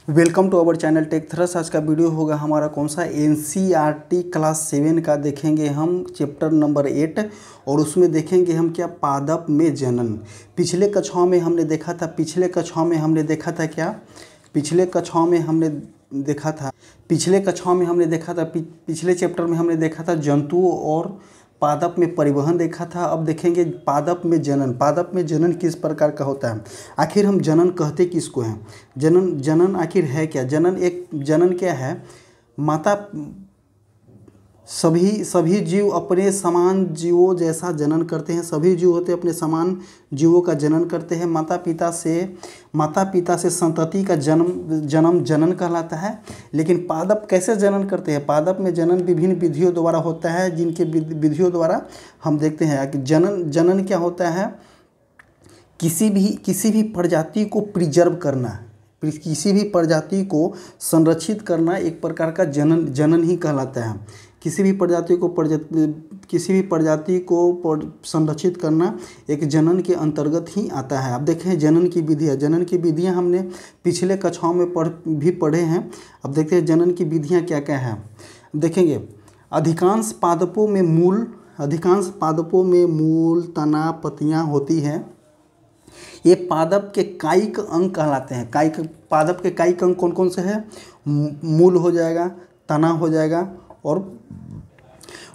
Welcome to our channel Tech Thrust. आज का video होगा हमारा कौन सा एनसीईआरटी क्लास 7 का देखेंगे हम चैप्टर नंबर 8 और उसमें देखेंगे हम क्या पादप में जनन। पिछले कक्षाओं में हमने देखा था पिछले कक्षाओं में हमने देखा था पिछले चैप्टर में हमने देखा था जंतुओं और पादप में परिवहन देखा था। अब देखेंगे पादप में जनन। पादप में जनन किस प्रकार का होता है, आखिर हम जनन कहते किसको हैं, जनन आखिर है क्या। जनन क्या है, माता सभी जीव अपने समान जीवों जैसा जनन करते हैं। सभी जीव होते अपने समान जीवों का जनन करते हैं। माता पिता से संतति का जनन कहलाता है। लेकिन पादप कैसे जनन करते हैं, पादप में जनन विभिन्न विधियों द्वारा होता है, जिनके विधियों द्वारा हम देखते हैं कि जनन क्या होता है, किसी भी प्रजाति को प्रिजर्व करना, किसी भी प्रजाति को संरक्षित करना एक प्रकार का जनन ही कहलाता है। किसी भी प्रजाति को संरक्षित करना एक जनन के अंतर्गत ही आता है। अब देखें जनन की विधियाँ हमने पिछले कक्षाओं में पढ़े हैं। अब देखते हैं जनन की विधियाँ क्या क्या हैं। देखेंगे अधिकांश पादपों में मूल तना पत्तियाँ होती हैं। ये पादप के कायिक अंग कहलाते हैं। पादप के कायिक अंग कौन कौन से हैं, मूल हो जाएगा, तना हो जाएगा और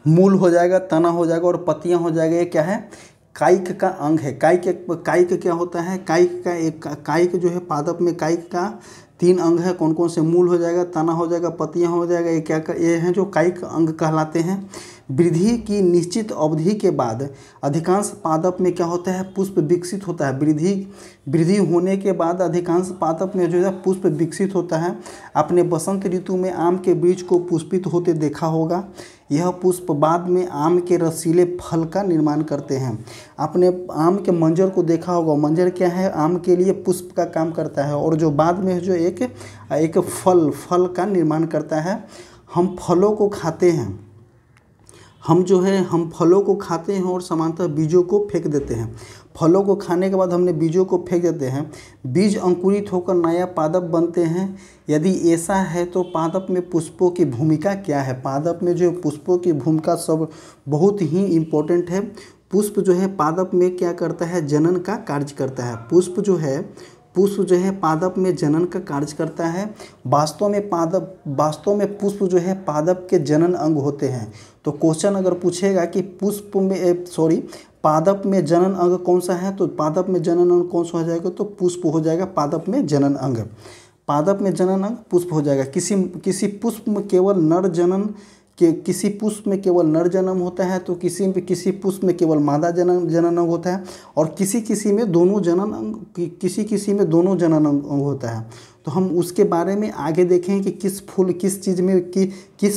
तना हो जाएगा और पत्तियां हो जाएगा। ये क्या है, कायिक का अंग है। कायिक क्या होता है, कायिक जो है पादप में कायिक का 3 अंग है। कौन कौन से, मूल हो जाएगा, तना हो जाएगा, पत्तियां हो जाएगा। ये हैं जो कायिक अंग कहलाते हैं। वृद्धि की निश्चित अवधि के बाद अधिकांश पादप में क्या होता है, पुष्प विकसित होता है। वृद्धि होने के बाद अधिकांश पादप में जो है पुष्प विकसित होता है। आपने बसंत ऋतु में आम के बीज को पुष्पित होते देखा होगा। यह पुष्प बाद में आम के रसीले फल का निर्माण करते हैं। आपने आम के मंजर को देखा होगा। मंजर क्या है, आम के लिए पुष्प का काम करता है और जो बाद में जो एक फल का निर्माण करता है। हम फलों को खाते हैं, हम फलों को खाते हैं और समानतः बीजों को फेंक देते हैं। फलों को खाने के बाद हमने बीजों को फेंक देते हैं। बीज अंकुरित होकर नया पादप बनते हैं। यदि ऐसा है तो पादप में पुष्पों की भूमिका क्या है। पादप में जो पुष्पों की भूमिका सब बहुत ही इम्पोर्टेंट है। पुष्प जो है पादप में क्या करता है, जनन का कार्य करता है। पुष्प जो है पादप में जनन का कार्य करता है। वास्तव में पुष्प जो है पादप के जनन अंग होते हैं। तो क्वेश्चन अगर पूछेगा कि पादप में जनन अंग कौन सा है, तो पादप में जनन अंग कौन सा हो जाएगा, तो पुष्प हो जाएगा पादप में जनन अंग। पादप में जनन अंग पुष्प हो जाएगा। किसी पुष्प में केवल नर जन्म होता है, तो किसी पुष्प में केवल मादा जनन अंग होता है और किसी में दोनों जनन अंग होता है। तो हम उसके बारे में आगे देखें कि किस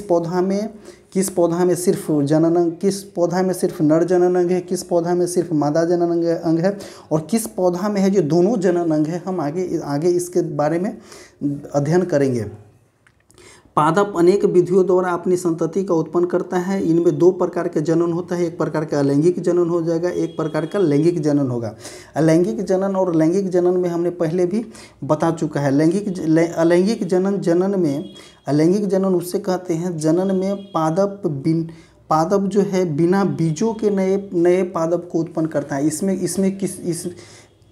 पौधा में सिर्फ जनन अंग, किस पौधा में सिर्फ नर जनन अंग है, किस पौधा में सिर्फ मादा जनन अंग है और किस पौधा में है जो दोनों जनन अंग है। हम आगे इसके बारे में अध्ययन करेंगे। पादप अनेक विधियों द्वारा अपनी संतति का उत्पन्न करता है। इनमें 2 प्रकार के जनन होता है। एक प्रकार का अलैंगिक जनन हो जाएगा, एक प्रकार का लैंगिक जनन होगा। अलैंगिक जनन और लैंगिक जनन में हमने पहले भी बता चुका है। अलैंगिक जनन उससे कहते हैं जनन में पादप जो है बिना बीजों के नए पादप को उत्पन्न करता है। इस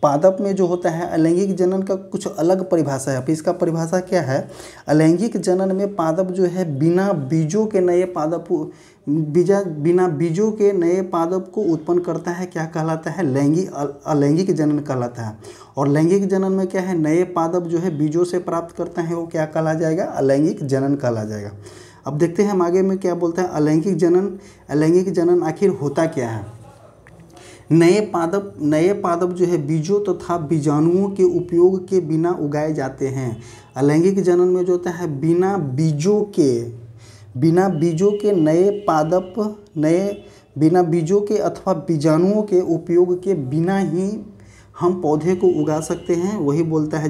पादप में जो होता है अलैंगिक जनन का कुछ अलग परिभाषा है। इसका परिभाषा क्या है, अलैंगिक जनन में पादप जो है बिना बीजों के नए पादप को उत्पन्न करता है। क्या कहलाता है, अलैंगिक जनन कहलाता है। और लैंगिक जनन में क्या है, नए पादप जो है बीजों से प्राप्त करता है, वो क्या कहला जाएगा, अलैंगिक जनन कहला जाएगा। अब देखते हैं हम आगे में क्या बोलता है अलैंगिक जनन आखिर होता क्या है। नए पादप जो है बीजों तथा बीजाणुओं के उपयोग के बिना उगाए जाते हैं। अलैंगिक जनन में जो होता है बिना बीजों के बिना बीजों के अथवा बीजाणुओं के उपयोग के बिना ही हम पौधे को उगा सकते हैं। वही बोलता है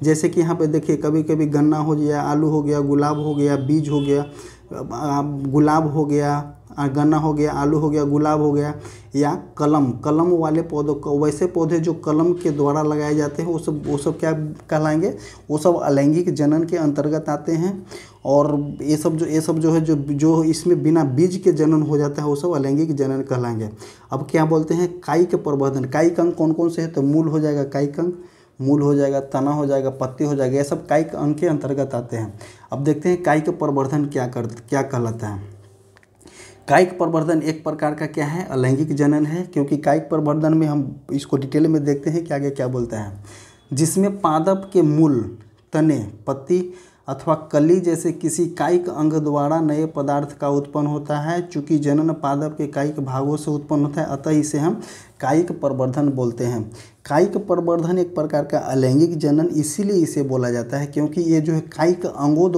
जैसे कि यहाँ पे देखिए कभी कभी गन्ना हो गया, आलू हो गया, गुलाब हो गया, बीज हो गया, गुलाब हो गया, गन्ना हो गया, आलू हो गया, गुलाब हो गया, या कलम वाले पौधों को, वैसे पौधे जो कलम के द्वारा लगाए जाते हैं वो सब क्या कहलाएंगे, वो सब अलैंगिक जनन के अंतर्गत आते हैं। और ये सब जो है जो इसमें बिना बीज के जनन हो जाता है वो सब अलैंगिक जनन कहलाएंगे। अब क्या बोलते हैं, कायिक प्रवर्धन। कायिक अंग कौन कौन से हैं, तो मूल हो जाएगा कायिक अंग, मूल हो जाएगा, तना हो जाएगा, पत्ती हो जाएगा, ये सब कायिक अंग के अंतर्गत आते हैं। अब देखते हैं कायिक प्रवर्धन क्या कहलाता है। कायिक प्रवर्धन एक प्रकार का क्या है, अलैंगिक जनन है, क्योंकि कायिक प्रवर्धन में हम इसको डिटेल में देखते हैं कि आगे क्या बोलता है, जिसमें पादप के मूल, तने, पत्ती अथवा कली जैसे किसी कायिक अंग द्वारा नए पदार्थ का उत्पन्न होता है। चूँकि जनन पादप के कायिक भागों से उत्पन्न होता है, अतः इसे हम कायिक प्रवर्धन बोलते हैं। कायिक प्रवर्धन एक प्रकार का अलैंगिक जनन इसीलिए इसे बोला जाता है क्योंकि ये जो है कायिक अंगों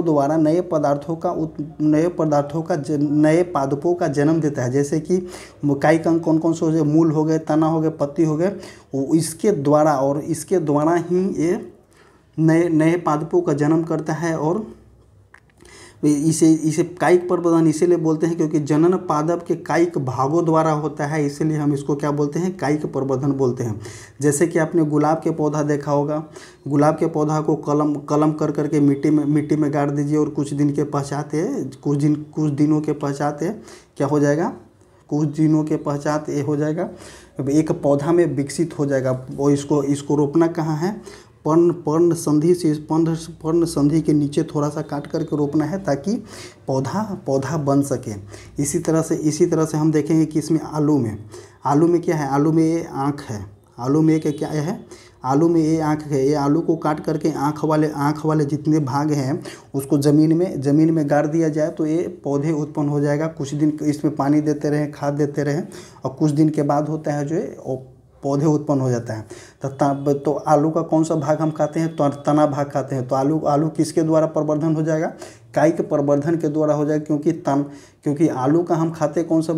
द्वारा नए पादपों का जन्म देता है। जैसे कि कायिक अंग कौन कौन से हो गए, मूल हो गए, तना हो गए, पत्ती हो गए, इसके द्वारा ही ये नए पादपों का जन्म करता है। और इसे कायिक प्रवर्धन इसीलिए बोलते हैं क्योंकि जनन पादप के कायिक भागों द्वारा होता है, इसीलिए हम इसको क्या बोलते हैं, कायिक प्रवर्धन बोलते हैं। जैसे कि आपने गुलाब के पौधा देखा होगा, गुलाब के पौधा को कलम कर करके मिट्टी में गाड़ दीजिए और कुछ दिनों के पश्चात क्या हो जाएगा, कुछ दिनों के पश्चात ये हो जाएगा, एक पौधा में विकसित हो जाएगा। और इसको रोपना कहाँ है, पर्ण संधि के नीचे थोड़ा सा काट करके रोपना है ताकि पौधा बन सके। इसी तरह से हम देखेंगे कि इसमें आलू में क्या है, आलू में ये आँख है, आलू में एक क्या है, आलू में ये आँख है। ये आलू को काट करके आँख वाले जितने भाग हैं उसको ज़मीन में गाड़ दिया जाए तो ये पौधे उत्पन्न हो जाएगा। कुछ दिन इसमें पानी देते रहें, खाद देते रहें और कुछ दिन के बाद होता है जो है पौधे उत्पन्न हो जाता है। तो आलू का कौन सा भाग हम खाते हैं, तो तना भाग खाते हैं। तो आलू किसके द्वारा प्रवर्धन हो जाएगा, कायिक प्रवर्धन के द्वारा हो जाएगा, क्योंकि आलू का हम खाते कौन सा,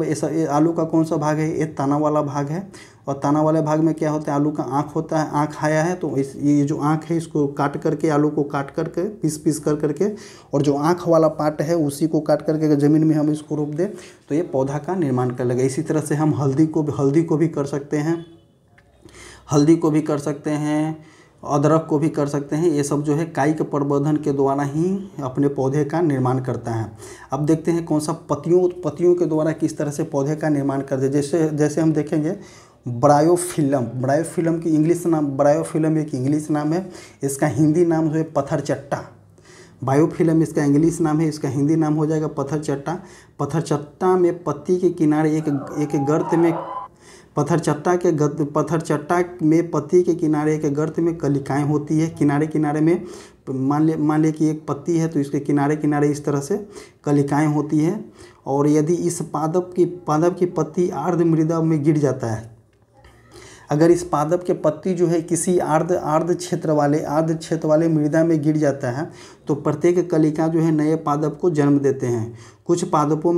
आलू का कौन सा भाग है, ये तना वाला भाग है। और तना वाले भाग में क्या होता है, आलू का आँख होता है, आँख आया है तो ये जो आँख है इसको काट करके, आलू को काट करके पीस करके, और जो आँख वाला पार्ट है उसी को काट करके अगर ज़मीन में हम इसको रोप दें तो ये पौधा का निर्माण कर लेगा। इसी तरह से हम हल्दी को भी कर सकते हैं, अदरक को भी कर सकते हैं। ये सब जो है कायिक प्रवर्धन के द्वारा ही अपने पौधे का निर्माण करता है। अब देखते हैं कौन सा पत्तियों के द्वारा किस तरह से पौधे का निर्माण करते हैं। जैसे हम देखेंगे ब्रायोफिल्म की इंग्लिश नाम, ब्रायोफिल्म एक इंग्लिश नाम है, इसका हिंदी नाम जो है पत्थरचट्टा। बायोफिल्म इसका इंग्लिश नाम है, इसका हिंदी नाम हो जाएगा पत्थरचट्टा। पत्थरचट्टा में पत्ती के किनारे एक गर्त में, पत्थरचट्टा में पत्ती के किनारे एक गर्त में कलिकाएं होती है। किनारे में मान ले कि एक पत्ती है तो इसके किनारे इस तरह से कलिकाएं होती है। और यदि इस पादप की पत्ती आर्द्र मृदा में गिर जाता है, अगर इस पादप के पत्ती जो है किसी आर्द्र क्षेत्र वाले मृदा में गिर जाता है तो प्रत्येक कलिका जो है नए पादप को जन्म देते हैं। कुछ पादपों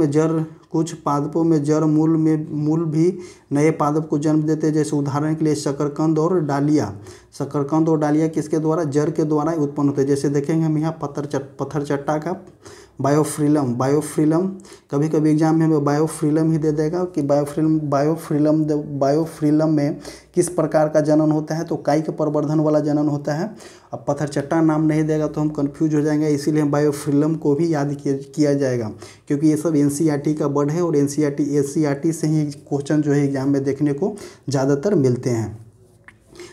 में जड़ मूल भी नए पादप को जन्म देते हैं। जैसे उदाहरण के लिए शकरकंद और डालिया किसके द्वारा, जड़ के द्वारा उत्पन्न होते हैं। जैसे देखेंगे हम यहाँ पत्थरचट्टा का बायोफ्रिलम, कभी कभी एग्जाम में हमें बायोफ्रिलम ही दे देगा कि बायोफ्रिलम में किस प्रकार का जनन होता है, तो कायिक प्रवर्धन वाला जनन होता है। अब पत्थरचट्टा नाम नहीं देगा तो हम कंफ्यूज हो जाएंगे, इसीलिए बायोफ्रिलम को भी याद किया जाएगा क्योंकि ये सब एनसीईआरटी का वर्ड है और एनसीईआरटी से ही क्वेश्चन जो है एग्जाम में देखने को ज़्यादातर मिलते हैं।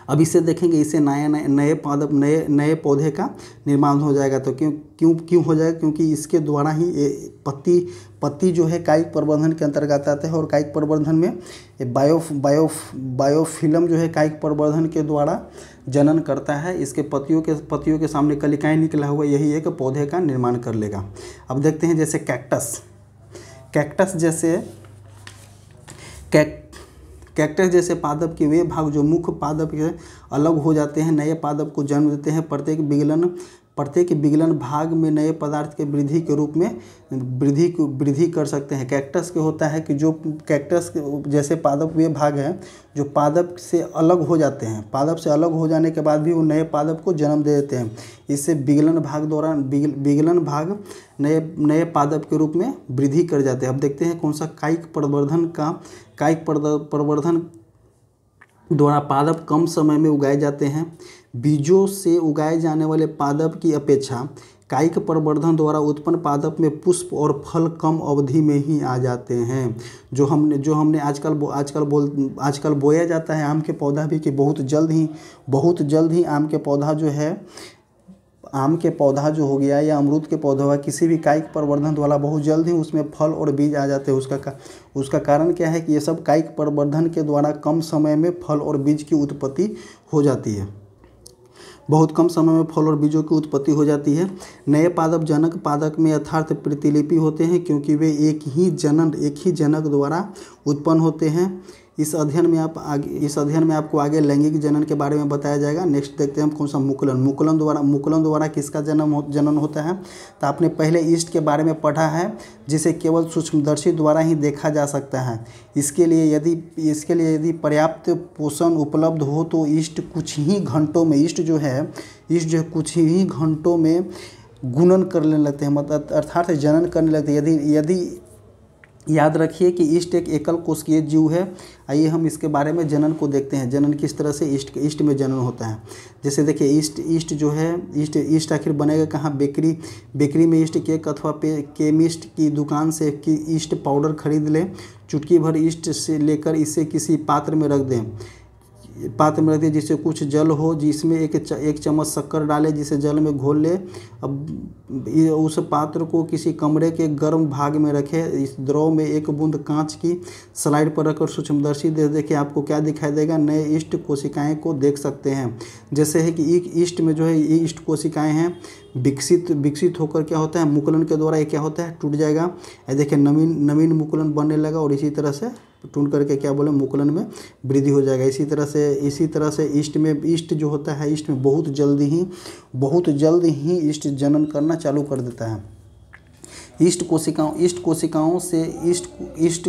अब इसे देखेंगे, इससे नए पौधे का निर्माण हो जाएगा। तो क्यों हो जाएगा, क्योंकि इसके द्वारा ही पत्ती जो है कायिक प्रवर्धन के अंतर्गत आता है। और कायिक प्रवर्धन में बायोफिल्म जो है कायिक प्रवर्धन के द्वारा जनन करता है। इसके पत्तियों के सामने कलिकाएं निकला हुआ, यही एक पौधे का निर्माण कर लेगा। अब देखते हैं जैसे कैक्टस जैसे पादप के वे भाग जो मुख्य पादप के अलग हो जाते हैं, नए पादप को जन्म देते हैं। प्रत्येक प्रत्येक विगलन भाग में नए पदार्थ के वृद्धि के रूप में वृद्धि कर सकते हैं। कैक्टस के होता है कि जो कैक्टस जैसे पादप वे भाग हैं जो पादप से अलग हो जाते हैं, पादप से अलग हो जाने के बाद भी वो नए पादप को जन्म दे देते हैं। इससे विगलन भाग नए पादप के रूप में वृद्धि कर जाते हैं। अब देखते हैं कौन सा कायिक प्रवर्धन द्वारा पादप कम समय में उगाए जाते हैं। बीजों से उगाए जाने वाले पादप की अपेक्षा कायिक प्रवर्धन द्वारा उत्पन्न पादप में पुष्प और फल कम अवधि में ही आ जाते हैं। जो हमने आजकल बोया जाता है आम के पौधा भी कि बहुत जल्द ही आम के पौधा जो हो गया या अमरूद के पौधा हुआ, किसी भी कायिक प्रवर्धन द्वारा बहुत जल्द ही उसमें फल और बीज आ जाते हैं। उसका कारण क्या है कि ये सब कायिक प्रवर्धन के द्वारा कम समय में फल और बीज की उत्पत्ति हो जाती है। बहुत कम समय में फल और बीजों की उत्पत्ति हो जाती है। नए पादप जनक पादप में यथार्थ प्रतिलिपि होते हैं क्योंकि वे एक ही जनक द्वारा उत्पन्न होते हैं। इस अध्ययन में आपको आगे लैंगिक जनन के बारे में बताया जाएगा। नेक्स्ट देखते हैं हम कौन सा मुकुलन द्वारा किसका जनन होता है। तो आपने पहले ईस्ट के बारे में पढ़ा है जिसे केवल सूक्ष्मदर्शी द्वारा ही देखा जा सकता है। इसके लिए यदि पर्याप्त पोषण उपलब्ध हो तो ईस्ट कुछ ही घंटों में गुणन करने लगते हैं, मतलब अर्थात जनन करने लगते हैं। यदि याद रखिए कि ईस्ट एक एकल कोशिकीय जीव है। आइए हम इसके बारे में जनन को देखते हैं, जनन किस तरह से ईस्ट में जनन होता है। जैसे देखिए ईस्ट आखिर बनेगा कहाँ? बेकरी में ईस्ट केक अथवा केमिस्ट की दुकान से ईस्ट पाउडर खरीद लें। चुटकी भर ईस्ट से लेकर इसे किसी पात्र में रख दें जिससे कुछ जल हो, जिसमें एक चम्मच शक्कर डालें जिसे जल में घोल ले। अब उस पात्र को किसी कमरे के गर्म भाग में रखें। इस द्रव में एक बूंद कांच की स्लाइड पर रखकर सूक्ष्मदर्शी दे देखिए आपको क्या दिखाई देगा। नए ईस्ट कोशिकाएं को देख सकते हैं। जैसे है कि ईस्ट में जो है ये ईस्ट कोशिकाएं हैं विकसित होकर क्या होता है, मुकुलन के द्वारा ये क्या होता है, टूट जाएगा। ये देखिए नवीन मुकुलन बनने लगा और इसी तरह से टूट करके क्या बोले मुकुलन में वृद्धि हो जाएगा। इसी तरह से ईस्ट जो होता है ईस्ट में बहुत जल्द ही ईस्ट जनन करना चालू कर देता है। ईस्ट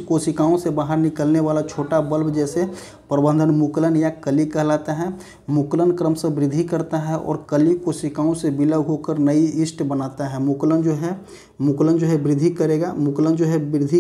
कोशिकाओं से बाहर निकलने वाला छोटा बल्ब जैसे प्रबंधन मुकुलन या कली कहलाता है। मुकुलन क्रमशः वृद्धि करता है और कली कोशिकाओं से विलग होकर नई ईस्ट बनाता है। मुकुलन जो है वृद्धि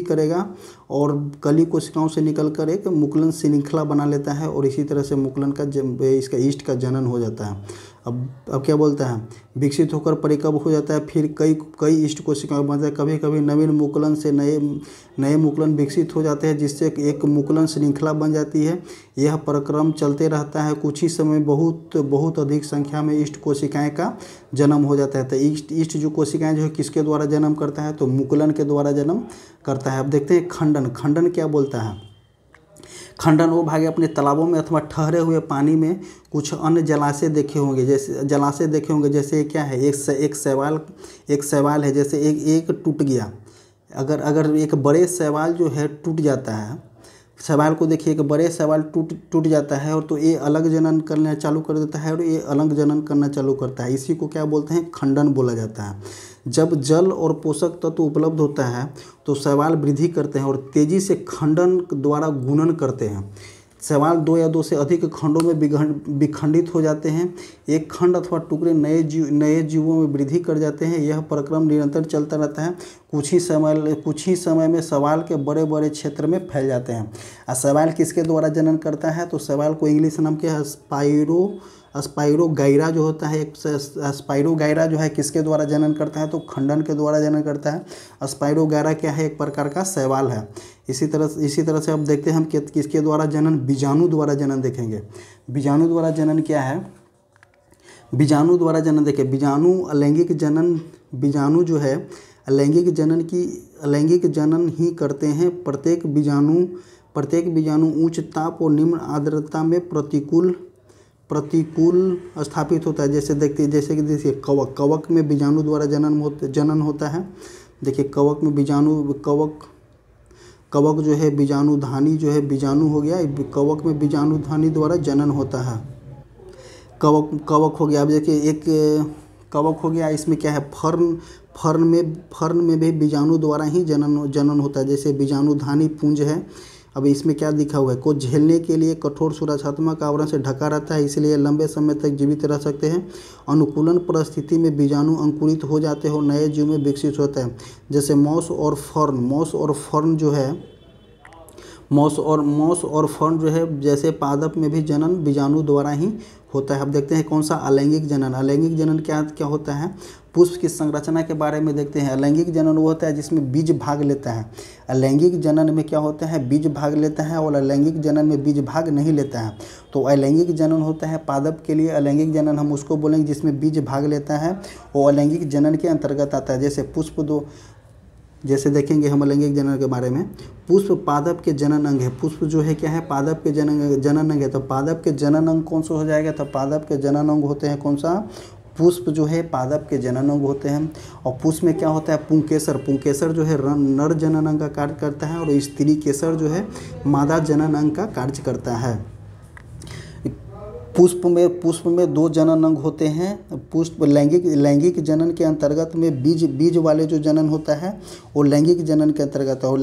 करेगा और कली कोशिकाओं से निकलकर एक मुकुलन श्रृंखला बना लेता है और इसी तरह से मुकुलन का इसका ईस्ट का जनन हो जाता है। अब क्या बोलता है, विकसित होकर परिपक्व हो जाता है। फिर कई ईस्ट कोशिकाएं बनता है। कभी कभी नवीन मुकुलन से नए मुकुलन विकसित हो जाते हैं जिससे एक मुकुलन श्रृंखला बन जाती है। यह प्रक्रम चलते रहता है। कुछ ही समय बहुत अधिक संख्या में ईस्ट कोशिकाएं का जन्म हो जाता है। तो ईस्ट जो कोशिकाएं जो है किसके द्वारा जन्म करता है, तो मुकुलन के द्वारा जन्म करता है। अब देखते हैं खंडन क्या बोलता है। खंडन वो भाग अपने तालाबों में अथवा ठहरे हुए पानी में कुछ अन्य जलाशय देखे होंगे जैसे क्या है, एक शैवाल है। जैसे एक टूट गया, अगर एक बड़े शैवाल जो है टूट जाता है, शैवाल को देखिए एक बड़े शैवाल टूट जाता है और तो ये अलग जनन करना चालू कर देता है और ये अलग जनन करना चालू करता है। इसी को क्या बोलते हैं, खंडन बोला जाता है। जब जल और पोषक तत्व उपलब्ध होता है तो शैवाल वृद्धि करते हैं और तेजी से खंडन द्वारा गुणन करते हैं। शैवाल 2 या 2 से अधिक खंडों में विखंडित हो जाते हैं। एक खंड अथवा टुकड़े नए जीवों में वृद्धि कर जाते हैं। यह प्रक्रम निरंतर चलता रहता है। कुछ ही समय में शैवाल के बड़े क्षेत्र में फैल जाते हैं। शैवाल किसके द्वारा जनन करता है, तो शैवाल को इंग्लिश नाम के स्पाइरोगाइरा जो होता है, स्पाइरोगाइरा जो है किसके द्वारा जनन करता है, तो खंडन के द्वारा जनन करता है। स्पाइरोगाइरा क्या है, एक प्रकार का शैवाल है। इसी तरह से अब देखते हैं हम किसके द्वारा जनन, बीजाणु द्वारा जनन देखेंगे। बीजाणु द्वारा जनन क्या है, बीजाणु द्वारा जनन देखें। बीजाणु जो है अलैंगिक जनन ही करते हैं। प्रत्येक बीजाणु उच्च ताप और निम्न आर्द्रता में प्रतिकूल स्थापित होता है। जैसे देखिए कवक में बीजाणु द्वारा जनन होता है। देखिए कवक में कवक जो है बीजाणुधानी जो है बीजाणु हो गया, कवक में बीजाणुधानी द्वारा जनन होता है। कवक हो गया। अब देखिए एक कवक हो गया, इसमें क्या है फर्न में भी बीजाणु द्वारा ही जनन होता है, जैसे बीजाणुधानी पुंज है। अब इसमें क्या लिखा हुआ है, को झेलने के लिए कठोर सुरक्षात्मक आवरण से ढका रहता है, इसलिए लंबे समय तक जीवित रह सकते हैं। अनुकूलन परिस्थिति में बीजाणु अंकुरित हो जाते हैं और नए जीव में विकसित होता है, जैसे मॉस और फर्न जो है, मॉस और फर्न जो है, जैसे पादप में भी जनन बीजाणु द्वारा ही होता है। अब देखते हैं कौन सा अलैंगिक जनन। अलैंगिक जनन क्या होता है, पुष्प की संरचना के बारे में देखते हैं। अलैंगिक जनन वो होता है जिसमें बीज भाग लेता है। अलैंगिक जनन में क्या होता है, बीज भाग लेता है, और अलैंगिक जनन में बीज भाग नहीं लेता है। तो अलैंगिक जनन होता है पादप के लिए, अलैंगिक जनन हम उसको बोलेंगे जिसमें बीज भाग लेता है, वो अलैंगिक जनन के अंतर्गत आता है। जैसे पुष्प दो, जैसे देखेंगे हम अलैंगिक जनन के बारे में, पुष्प पादप के जनन अंग है। पुष्प जो है क्या है, पादप के जनन अंग है। तो पादप के जनन अंग कौन सा हो जाएगा, तो पादप के जनन अंग होते हैं कौन सा, पुष्प जो है पादप के जनन अंग होते हैं। और पुष्प में क्या होता है, पुंकेसर जो है नर जनन अंग का कार्य करता है, और स्त्री केसर जो है मादा जनन अंग का कार्य करता है। पुष्प में 2 जनन अंग होते हैं। पुष्प लैंगिक जनन के अंतर्गत में बीज वाले जो जनन होता है वो लैंगिक जनन के अंतर्गत है। और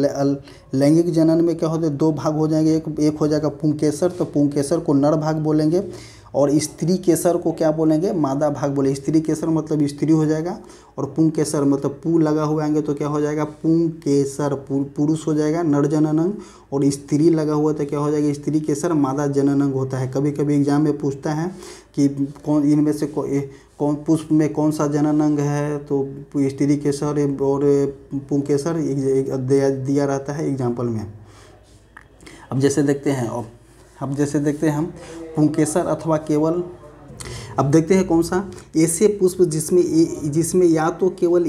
लैंगिक जनन में क्या होता है, 2 भाग हो जाएंगे। एक हो जाएगा पुंकेसर, तो पुंकेसर को नर भाग बोलेंगे, और स्त्री केसर को क्या बोलेंगे, मादा भाग बोले। स्त्री केसर मतलब स्त्री हो जाएगा, और पुंकेसर मतलब पू लगा हुआ आएंगे तो क्या हो जाएगा, पुंकेसर पुरुष हो जाएगा नर जनन अंग, और स्त्री लगा हुआ तो क्या हो जाएगा, स्त्री केसर मादा जनन अंग होता है। कभी कभी एग्जाम में पूछता है कि कौन इनमें से कौन पुष्प में कौन सा जनन अंग है, तो स्त्री केसर और पुंकेसर दिया रहता है एग्जाम्पल में। अब जैसे देखते हैं हम पुंकेसर अथवा केवल, अब देखते हैं कौन सा, ऐसे पुष्प जिसमें या तो केवल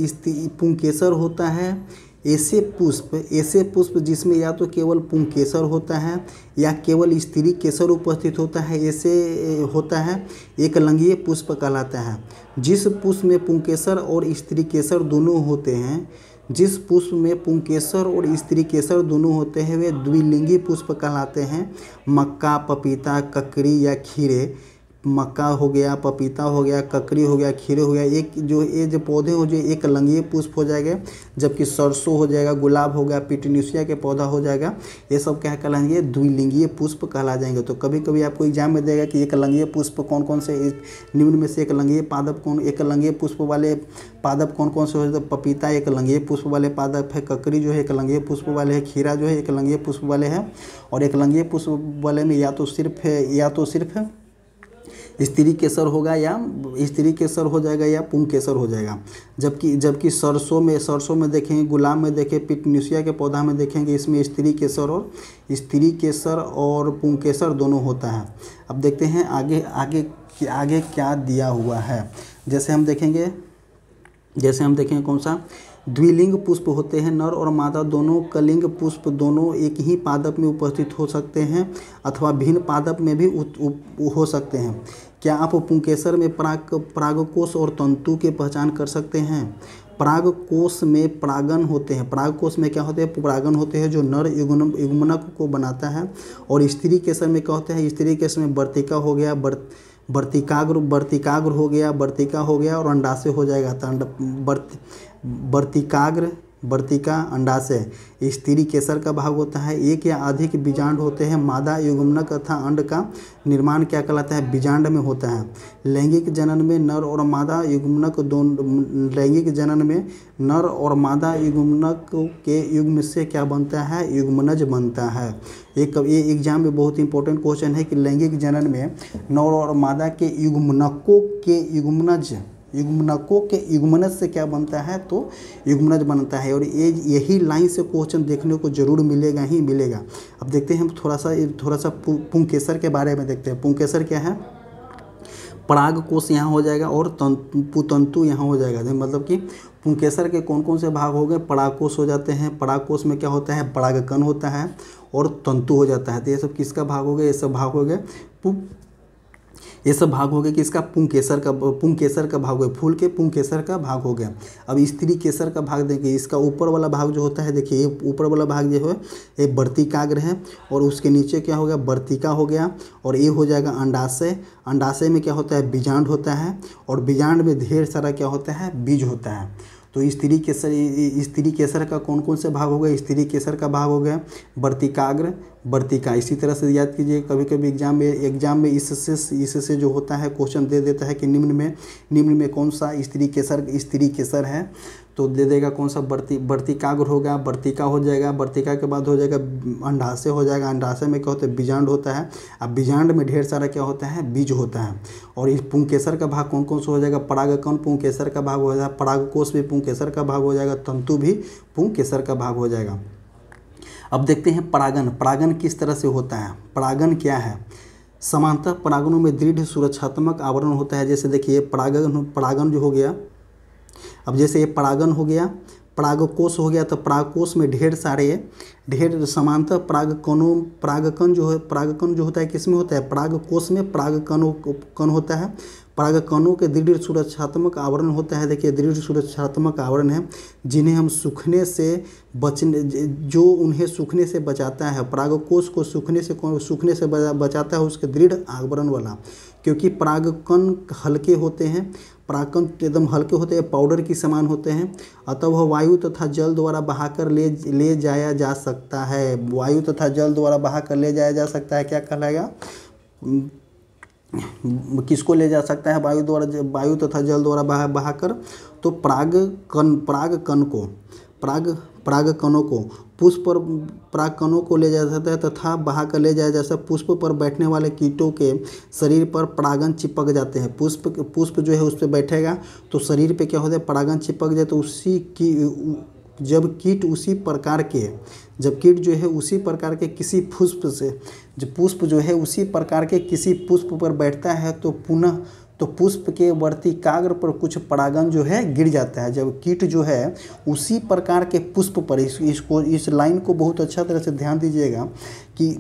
पुंकेसर होता है, ऐसे पुष्प जिसमें या तो केवल पुंकेसर होता है या केवल स्त्री केसर उपस्थित होता है, ऐसे होता है एकलिंगीय पुष्प कहलाता है। जिस पुष्प में पुंकेसर और स्त्री केसर दोनों होते हैं, जिस पुष्प में पुंकेसर और स्त्री केसर दोनों होते हैं वे द्विलिंगी पुष्प कहलाते हैं। मक्का, पपीता, ककड़ी या खीरे, मक्का हो गया, पपीता हो गया, ककड़ी हो गया, खीरे हो गया, ये जो पौधे हो जो एक लिंगीय पुष्प हो जाएगा। जबकि सरसों हो जाएगा, गुलाब हो गया, पिटूनिया के पौधा हो जाएगा, ये सब क्या कहलाएंगे, द्विलिंगीय पुष्प कहला जाएंगे। तो कभी कभी आपको एग्जाम में देगा कि एक लिंगीय पुष्प कौन कौन से, निम्न में से एक लिंगीय पुष्प वाले पादप कौन कौन से हो, तो पपीता एक लिंगीय पुष्प वाले पादप है, ककड़ी जो है एक लिंगीय पुष्प वाले है, खीरा जो है एक लिंगीय पुष्प वाले है। और एक लिंगीय पुष्प वाले में या तो सिर्फ स्त्री केसर होगा, या स्त्री केसर हो जाएगा, या पुंकेसर हो जाएगा। जबकि सरसों में देखेंगे, गुलाब में देखें, पिटूनिया के पौधा में देखेंगे, इसमें स्त्री केसर और पुंकेसर दोनों होता है। अब देखते हैं आगे क्या दिया हुआ है। जैसे हम देखेंगे कौन सा, द्विलिंग पुष्प होते हैं, नर और मादा दोनों। कलिंग पुष्प दोनों एक ही पादप में उपस्थित हो सकते हैं अथवा भिन्न पादप में भी हो सकते हैं। क्या आप पुंकेसर में परागकोश और तंतु की पहचान कर सकते हैं? परागकोश में परागन होते हैं। परागकोश में क्या होते हैं, परागन होते हैं जो नर युग्मनक को बनाता है। और स्त्री केसर में क्या होता है, स्त्री केसर में वर्तिका हो गया, वर्तिकाग्र हो गया और अंडाशय हो जाएगा। वर्तिका अंडाशय स्त्री केसर का भाग होता है। एक या अधिक बीजांड होते हैं। मादा युग्मनक तथा अंड का निर्माण क्या कहलाता है, बीजांड में होता है। लैंगिक जनन में नर और मादा युग्मनक के युग्म से क्या बनता है, युग्मनज बनता है। ये एग्जाम में बहुत इंपॉर्टेंट क्वेश्चन है कि लैंगिक जनन में नर और मादा के युग्मनकों के युग्मनज से क्या बनता है, तो युग्मनज बनता है। और यही लाइन से क्वेश्चन देखने को जरूर मिलेगा ही मिलेगा। अब देखते हैं हम थोड़ा सा पुंकेसर के बारे में देखते हैं। पुंकेसर क्या है, परागकोश यहाँ हो जाएगा और तंतु यहाँ हो जाएगा। मतलब कि पुंकेसर के कौन कौन से भाग हो गए, परागकोश हो जाते हैं। परागकोश में क्या होता है, परागकण होता है और तंतु हो जाता है। तो ये सब किसका भाग हो गया, ये सब भाग हो गए ये सब भाग हो गया कि इसका पुंकेसर का भाग हो गया, फूल के पुंकेसर का भाग हो गया। अब स्त्री केसर का भाग देखिए, इसका ऊपर वाला भाग जो होता है, देखिए ये ऊपर वाला भाग जो है ये वर्तिकाग्र है, और उसके नीचे क्या हो गया, वर्तिका हो गया, और ये हो जाएगा अंडाशय। अंडाशय में क्या होता है, बीजांड होता है, और बीजांड में ढेर सारा क्या होता है, बीज होता है। तो स्त्री केसर का कौन कौन से भाग हो गए, स्त्री केसर का भाग हो गया वर्तिकाग्र, वर्तिका। इसी तरह से याद कीजिए, कभी कभी एग्जाम में इससे जो होता है क्वेश्चन दे देता है कि निम्न में कौन सा स्त्री केसर है, तो दे देगा कौन सा, वर्तिकाग्र होगा, वर्तिका हो जाएगा, वर्तिका के बाद हो जाएगा अंडाशय हो जाएगा। अंडाशय में क्या होता है, बीजांड होता है। अब बीजांड में ढेर सारा क्या होता है, बीज होता है। और इस पुंकेसर का भाग कौन कौन सा हो जाएगा, परागकण पुंकेसर का भाग हो जाएगा, परागकोश भी पुंकेसर का भाग हो जाएगा, तंतु भी पुंकेसर का भाग हो जाएगा। अब देखते हैं परागन। परागन किस तरह से होता है, परागन क्या है। समांतर परागनों में दृढ़ सुरक्षात्मक आवरण होता है। जैसे देखिए परागन जो हो गया, अब जैसे ये परागन हो गया, परागकोश हो गया, तो परागकोश में ढेर समांतर परागकण जो होता है किसमें होता है, परागकोश में परागकण होता है। परागकणों के दृढ़ सुरक्षात्मक आवरण होता है। देखिए दृढ़ सुरक्षात्मक आवरण है जिन्हें हम सूखने से बचाता है। परागकोश को सूखने से बचाता है, उसके दृढ़ आवरण वाला, क्योंकि परागकण हल्के होते हैं, परागकण एकदम हल्के होते हैं, पाउडर की समान होते हैं, अतः वह वायु तथा जल द्वारा बहाकर ले जाया जा सकता है। वायु तथा जल द्वारा बहाकर ले जाया जा सकता है, क्या कहलाएगा, किसको ले जा सकता है, वायु तथा जल द्वारा बहाकर, तो परागकणों को पुष्प पर परागकणों को ले जा सकता है तथा बहाकर ले जाया जा सकता है। पुष्प पर बैठने वाले कीटों के शरीर पर परागन चिपक जाते हैं। पुष्प जो है उस पर बैठेगा तो शरीर पे क्या होता है, परागन चिपक जाए, तो जब कीट जो है उसी प्रकार के किसी पुष्प से, जब पुष्प जो है उसी प्रकार के किसी पुष्प पर बैठता है, तो पुष्प के वर्तिकाग्र पर कुछ परागन जो है गिर जाता है। जब कीट जो है उसी प्रकार के पुष्प पर, इस लाइन को बहुत अच्छा तरह से ध्यान दीजिएगा कि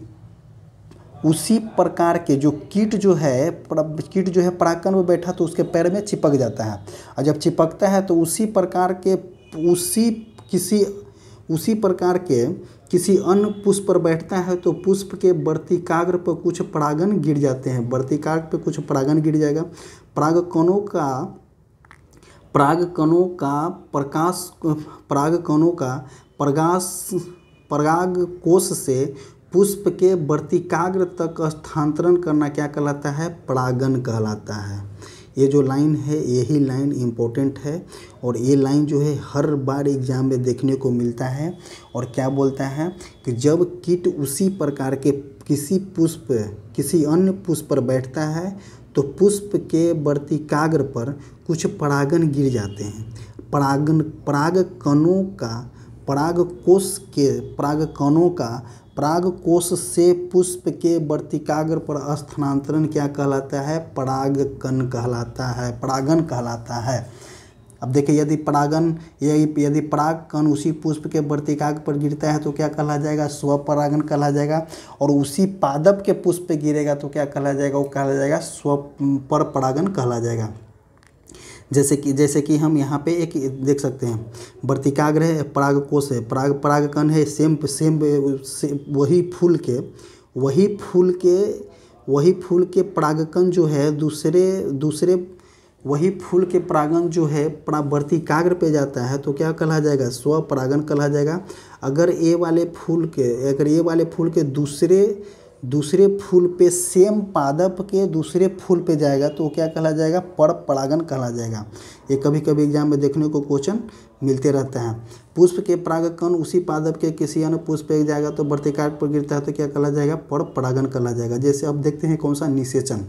उसी प्रकार के जो कीट जो है परागकण में बैठा तो उसके पैर में चिपक जाता है, और जब चिपकता है तो उसी प्रकार के किसी अन्य पुष्प पर बैठता है, तो पुष्प के वर्तिकाग्र पर कुछ परागन गिर जाते हैं। वर्तिकाग्र पर कुछ परागन गिर जाएगा। परागकोश से पुष्प के वर्तिकाग्र तक स्थानांतरण करना क्या कहलाता है, परागन कहलाता है। ये जो लाइन है यही लाइन इम्पोर्टेंट है, और ये लाइन जो है हर बार एग्जाम में देखने को मिलता है। और क्या बोलता है कि जब कीट उसी प्रकार के किसी अन्य पुष्प पर बैठता है, तो पुष्प के वर्तिकाग्र पर कुछ परागन गिर जाते हैं। परागकोश से पुष्प के वर्तिकाग्र पर स्थानांतरण क्या कहलाता है, परागकण कहलाता है, परागन कहलाता है। अब देखिए यदि परागकण उसी पुष्प के वर्तिकाग्र पर गिरता है तो क्या कहला जाएगा, स्वपरागन कहला जाएगा। और उसी पादप के पुष्प पे गिरेगा तो क्या कहला जाएगा, वो कहला जाएगा स्वपर परागन कहला जाएगा। जैसे कि हम यहाँ पे एक देख सकते हैं, वर्तिकाग्र है, परागकोश है, परागकण है, सेम वही फूल के परागकण जो है दूसरे वही फूल के परागन जो है वर्तिकाग्र पे जाता है, तो क्या कहला जाएगा, स्वपरागन कहला जाएगा। अगर ये वाले फूल के दूसरे फूल पे सेम पादप के दूसरे फूल पे जाएगा तो क्या कहला जाएगा, पर परागन कहला जाएगा। ये कभी कभी एग्जाम में देखने को क्वेश्चन मिलते रहता है। पुष्प के परागकण उसी पादप के किसी अन्य पुष्प पे जाएगा तो वर्तिकाग्र पर गिरता है तो क्या कहला जाएगा, पर परागन कहला जाएगा। जैसे अब देखते हैं कौन सा, निषेचन।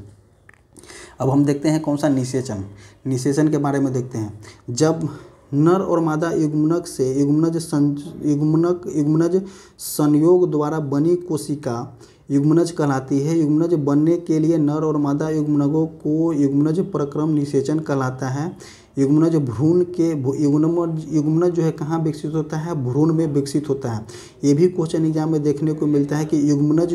अब हम देखते हैं कौन सा, निषेचन के बारे में देखते हैं। जब नर और मादा युग्मनज संयोग द्वारा बनी कोशिका युग्मनज कहलाती है। युग्मनज बनने के लिए नर और मादा युग्मनजों को युग्मनज प्रक्रम निषेचन कहलाता है। युग्मनज भ्रूण के युग्मनज जो है कहाँ विकसित होता है, भ्रूण में विकसित होता है। ये भी क्वेश्चन एग्जाम में देखने को मिलता है कि युग्मनज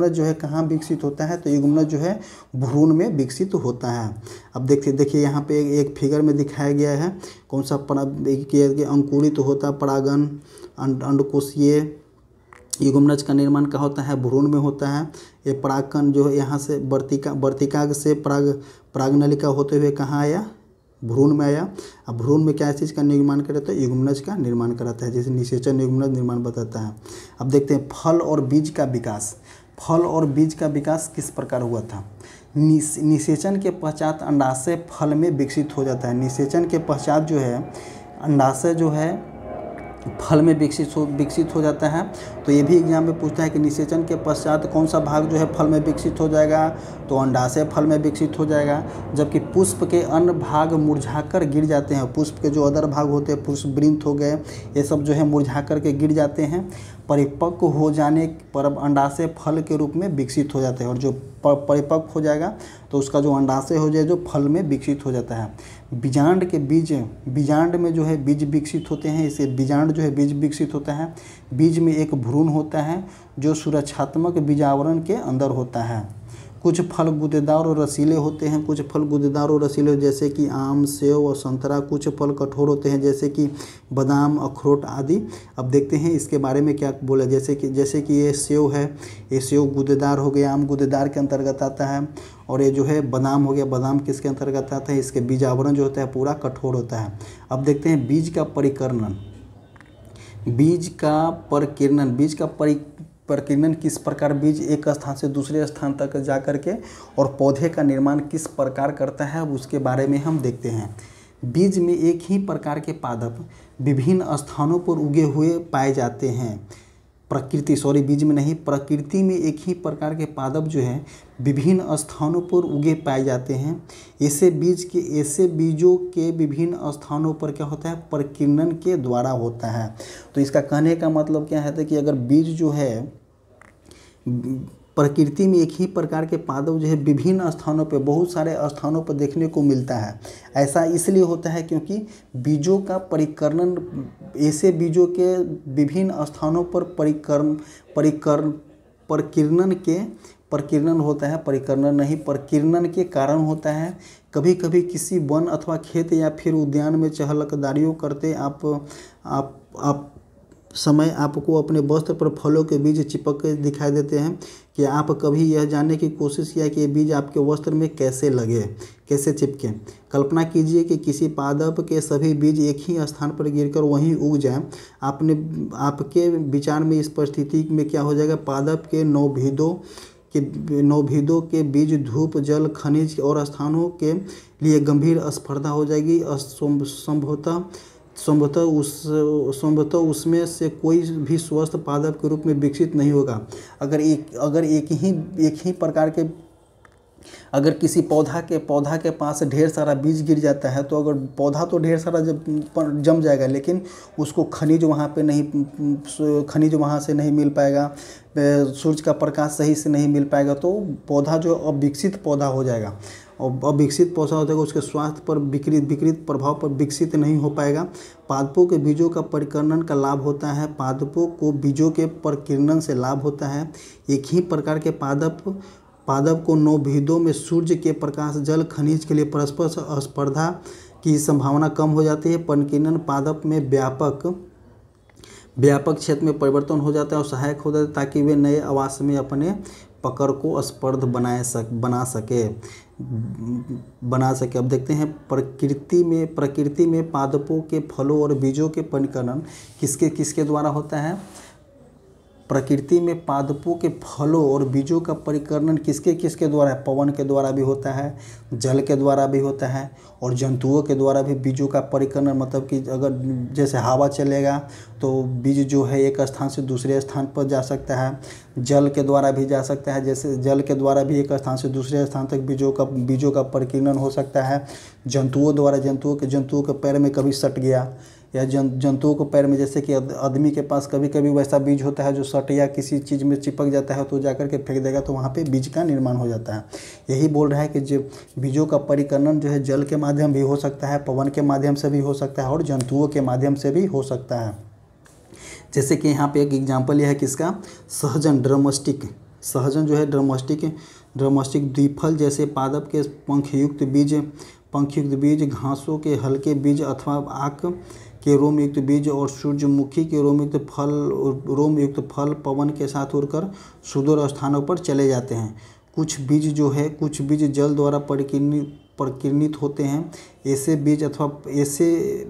जो है कहाँ विकसित होता है, तो युग्मनज जो है भ्रूण में विकसित होता है। अब देखिए यहाँ पे एक फिगर में दिखाया गया है कौन सा अंकुरित होता परागन अंडकोशीय युग्मनज का निर्माण कहाँ होता है, भ्रूण में होता है। ये परागकण जो है यहाँ से वर्तिकाग्र से परागनलिका होते हुए कहाँ आया, भ्रूण में आया। अब भ्रूण में क्या चीज़ का निर्माण कराता है, युग्मनज का निर्माण कराता है, जैसे निषेचन युग्मनज निर्माण बताता है। अब देखते हैं फल और बीज का विकास। फल और बीज का विकास किस प्रकार हुआ था। निषेचन के पश्चात अंडाशय फल में विकसित हो जाता है। निषेचन के पश्चात जो है अंडाशय जो है फल में विकसित हो जाता है। तो ये भी एग्जाम में पूछता है कि निषेचन के पश्चात कौन सा भाग जो है फल में विकसित हो जाएगा, तो अंडाशय फल में विकसित हो जाएगा। जबकि पुष्प के अन्य भाग मुरझाकर गिर जाते हैं। पुष्प के जो अदर भाग होते हैं, पुष्पवृंत हो गए, ये सब जो है मुरझा कर के गिर जाते हैं। परिपक्व हो जाने पर अंडाशय फल के रूप में विकसित हो जाते हैं, और जो परिपक्व हो जाएगा तो उसका जो अंडाशय हो जाए जो फल में विकसित हो जाता है। बीजांड में जो है बीज विकसित होते हैं, इसे बीजांड जो है बीज विकसित होता है। बीज में एक भ्रूण होता है जो सुरक्षात्मक बीजावरण के अंदर होता है। कुछ फल गूदेदार और रसीले होते हैं, कुछ फल गूदेदार और रसीले जैसे कि आम, सेव और संतरा। कुछ फल कठोर होते हैं जैसे कि बादाम, अखरोट आदि। अब देखते हैं इसके बारे में क्या बोला, जैसे कि ये सेव है, ये सेव गूदेदार हो गया, आम गूदेदार के अंतर्गत आता है। और ये जो है बादाम हो गया, बादाम किसके अंतर्गत आता है, इसके बीज आवरण जो होता है पूरा कठोर होता है। अब देखते हैं बीज का परिकिरणन। बीज का परिकिरणन किस प्रकार बीज एक स्थान से दूसरे स्थान तक जा कर के और पौधे का निर्माण किस प्रकार करता है, उसके बारे में हम देखते हैं। बीज में एक ही प्रकार के पादप विभिन्न स्थानों पर उगे हुए पाए जाते हैं। बीज में नहीं, प्रकृति में एक ही प्रकार के पादप जो है विभिन्न स्थानों पर उगे पाए जाते हैं। ऐसे बीजों के विभिन्न स्थानों पर क्या होता है, परिकिरणन के द्वारा होता है। तो इसका कहने का मतलब क्या है कि अगर बीज जो है प्रकृति में एक ही प्रकार के पादप जो है विभिन्न स्थानों पर, बहुत सारे स्थानों पर देखने को मिलता है। ऐसा इसलिए होता है क्योंकि बीजों का परिकरण, ऐसे बीजों के विभिन्न स्थानों पर परिकिरणन के कारण होता है। कभी कभी किसी वन अथवा खेत या फिर उद्यान में चहलकदमियों करते समय आपको अपने वस्त्र पर फलों के बीज चिपक दिखाई देते हैं। कि आप कभी यह जानने की कोशिश किया कि ये बीज आपके वस्त्र में कैसे लगे, कैसे चिपके। कल्पना कीजिए कि किसी पादप के सभी बीज एक ही स्थान पर गिरकर वहीं उग जाएं। आपके विचार में इस परिस्थिति में क्या हो जाएगा, पादप के नवभिदों के बीज धूप, जल, खनिज और स्थानों के लिए गंभीर स्पर्धा हो जाएगी। संभवतः उसमें से कोई भी स्वस्थ पादप के रूप में विकसित नहीं होगा। अगर एक ही प्रकार के, अगर किसी पौधा के पास ढेर सारा बीज गिर जाता है तो अगर पौधा तो ढेर सारा जम जाएगा, लेकिन उसको खनिज वहाँ से नहीं मिल पाएगा, सूरज का प्रकाश सही से नहीं मिल पाएगा, तो पौधा जो अविकसित पौधा हो जाएगा। और अविकसित पौधा हो जाएगा, उसके स्वास्थ्य पर विकृत प्रभाव पर विकसित नहीं हो पाएगा। पादपों के बीजों का परिकिरणन का लाभ होता है। पादपों को बीजों के परिकिरणन से लाभ होता है। एक ही प्रकार के पादप को नवभिदों में सूर्य के प्रकाश, जल, खनिज के लिए परस्पर स्पर्धा की संभावना कम हो जाती है। परिकिरणन पादप में व्यापक क्षेत्र में परिवर्तन हो जाता है और सहायक हो जाता है ताकि वे नए आवास में अपने पकड़ को स्पर्ध बना सके। अब देखते हैं प्रकृति में पादपों के फलों और बीजों के परिकिरणन किसके द्वारा होता है। प्रकृति में पादपों के फलों और बीजों का परिकिरणन किसके द्वारा है, पवन के द्वारा भी होता है, जल के द्वारा भी होता है और जंतुओं के द्वारा भी बीजों का परिकिरणन, मतलब कि अगर जैसे हवा चलेगा तो बीज जो है एक स्थान से दूसरे स्थान पर जा सकता है। जल के द्वारा भी जा सकता है, जैसे जल के द्वारा भी एक स्थान से दूसरे स्थान तक बीजों का परिकिरणन हो सकता है। जंतुओं के पैर में कभी सट गया या जंतुओं को पैर में, जैसे कि आदमी के पास कभी कभी वैसा बीज होता है जो सट या किसी चीज़ में चिपक जाता है तो जाकर के फेंक देगा तो वहाँ पे बीज का निर्माण हो जाता है। यही बोल रहा है कि जो बीजों का परिकर्णन जो है जल के माध्यम भी हो सकता है, पवन के माध्यम से भी हो सकता है और जंतुओं के माध्यम से भी हो सकता है। जैसे कि यहाँ पे एक एग्जाम्पल यह है किसका, सहजन ड्रमस्टिक। सहजन जो है ड्रमस्टिक द्विफल जैसे पादप के पंखयुक्त बीज, घासों के हल्के बीज अथवा आक के रोमयुक्त बीज और सूर्यमुखी के रोमयुक्त फल पवन के साथ उड़कर सुदूर स्थानों पर चले जाते हैं। कुछ बीज जल द्वारा परिकीर्णित होते हैं। ऐसे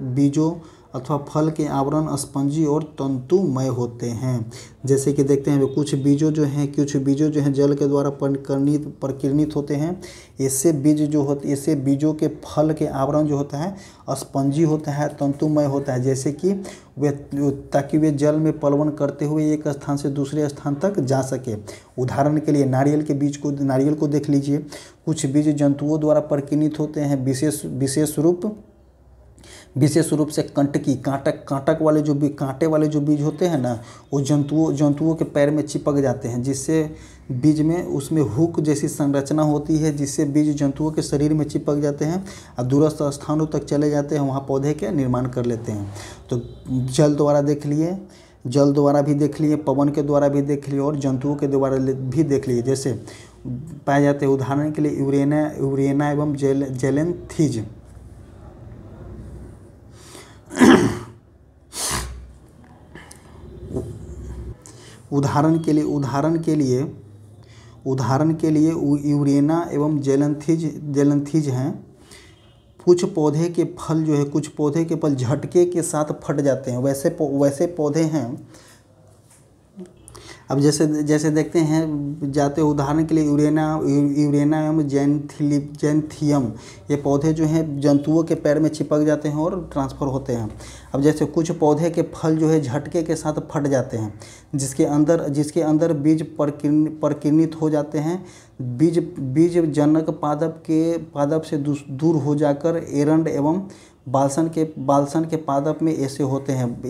बीजों अथवा फल के आवरण स्पंजी और तंतुमय होते हैं। जैसे कि देखते हैं कुछ बीजों जो हैं जल के द्वारा परिकीर्णित होते हैं। ऐसे बीजों के फल के आवरण जो होता है स्पंजी होता है, तंतुमय होता है, जैसे कि ताकि वे जल में पलवन करते हुए एक स्थान से दूसरे स्थान तक जा सके। उदाहरण के लिए नारियल को देख लीजिए। कुछ बीज जंतुओं द्वारा परिकीर्णित होते हैं, विशेष रूप से कांटे वाले जो बीज होते हैं ना, वो जंतुओं के पैर में चिपक जाते हैं, जिससे बीज में उसमें हुक जैसी संरचना होती है, जिससे बीज जंतुओं के शरीर में चिपक जाते हैं और दूरस्थ स्थानों तक चले जाते हैं, वहाँ पौधे के निर्माण कर लेते हैं। तो जल द्वारा भी देख लिए, पवन के द्वारा भी देख लिए और जंतुओं के द्वारा भी देख लिए। जैसे पाए जाते हैं उदाहरण के लिए यूरेना एवं जेलेंथीज। उदाहरण के लिए यूरेना एवं जेलेंथीज हैं। कुछ पौधे के फल झटके के साथ फट जाते हैं, वैसे पौधे हैं। अब जैसे देखते हैं जाते उदाहरण के लिए यूरेना एवं जेंथियम, ये पौधे जो हैं जंतुओं के पैर में चिपक जाते हैं और ट्रांसफ़र होते हैं। अब जैसे कुछ पौधे के फल जो है झटके के साथ फट जाते हैं, जिसके अंदर बीज परिकीर्णित हो जाते हैं। बीज जनक पादप से दूर हो जाकर एरंड एवं बालसन के पादप में ऐसे होते हैं।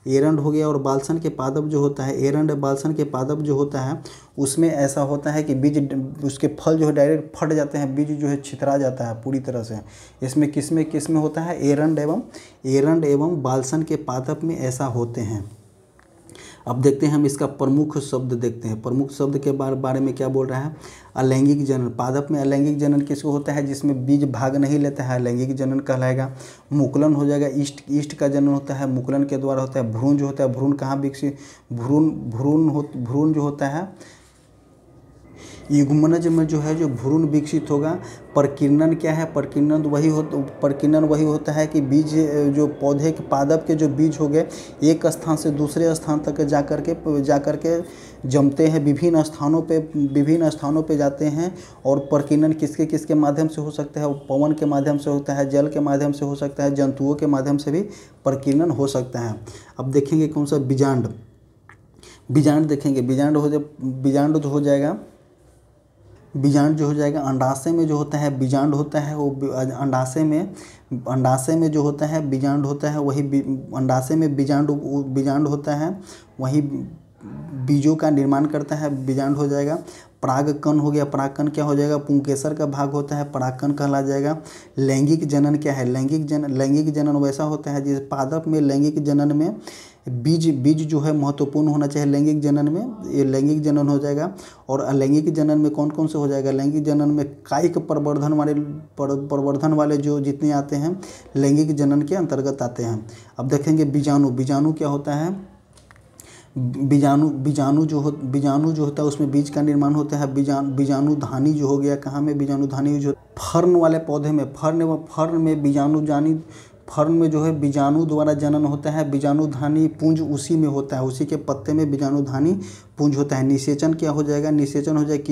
एरंड हो गया और बालसन के पादप जो होता है, एरंड बालसन के पादप जो होता है उसमें ऐसा होता है कि बीज उसके फल जो है डायरेक्ट फट जाते हैं, बीज जो है छितरा जाता है पूरी तरह से। इसमें किसमें होता है, एरंड एवं बालसन के पादप में ऐसा होते हैं। अब देखते हैं हम इसका प्रमुख शब्द देखते हैं। प्रमुख शब्द के बारे में क्या बोल रहा है, अलैंगिक जनन। पादप में अलैंगिक जनन किसको होता है, जिसमें बीज भाग नहीं लेता है, अलैंगिक जनन कहलाएगा। मुकुलन हो जाएगा, ईस्ट का जनन होता है, मुकुलन के द्वारा होता है। भ्रूण जो होता है, भ्रूण कहाँ विकसित, भ्रूण जो होता है युग्मनज में जो है जो भ्रूण विकसित होगा। प्रकीर्णन क्या है, प्रकीर्णन वही होता है कि बीज जो पौधे के पादप के जो बीज हो गए एक स्थान से दूसरे स्थान तक जाकर के जमते हैं, विभिन्न स्थानों पे जाते हैं। और प्रकीर्णन किसके माध्यम से हो सकता है, पवन के माध्यम से होता है, जल के माध्यम से हो सकता है, जंतुओं के माध्यम से भी प्रकीर्णन हो सकता है। अब देखेंगे कौन सा, बीजांड देखेंगे। बीजांड जो हो जाएगा अंडाशय में जो होता है बीजांड होता है, वो अंडाशय में जो होता है बीजांड होता है, वही अंडाशय में बीजांड होता है, वही बीजों का निर्माण करता है, बीजांड हो जाएगा। परागकण हो गया, परागकण क्या हो जाएगा, पुंकेसर का भाग होता है, परागकण कहला जाएगा। लैंगिक जनन क्या है, लैंगिक जनन वैसा होता है जिस पादप में लैंगिक जनन में बीज जो है महत्वपूर्ण होना चाहिए। लैंगिक जनन में ये लैंगिक जनन हो जाएगा। और अलैंगिक जनन में कौन कौन से हो जाएगा, लैंगिक जनन में कायिक प्रवर्धन वाले जो जितने आते हैं लैंगिक जनन के अंतर्गत आते हैं। अब देखेंगे बीजाणु क्या होता है, बीजाणु जो होता है उसमें बीज का निर्माण होता है। बीजाणुधानी जो हो गया, कहाँ में बीजाणुधानी जो फर्न वाले पौधे में, फर्न में जो है बीजाणु द्वारा जनन होता है। बीजाणुधानी पुंज उसी में होता है, उसी के पत्ते में बीजाणुधानी पुंज होता है। निषेचन क्या हो जाएगा, निषेचन हो जाएगा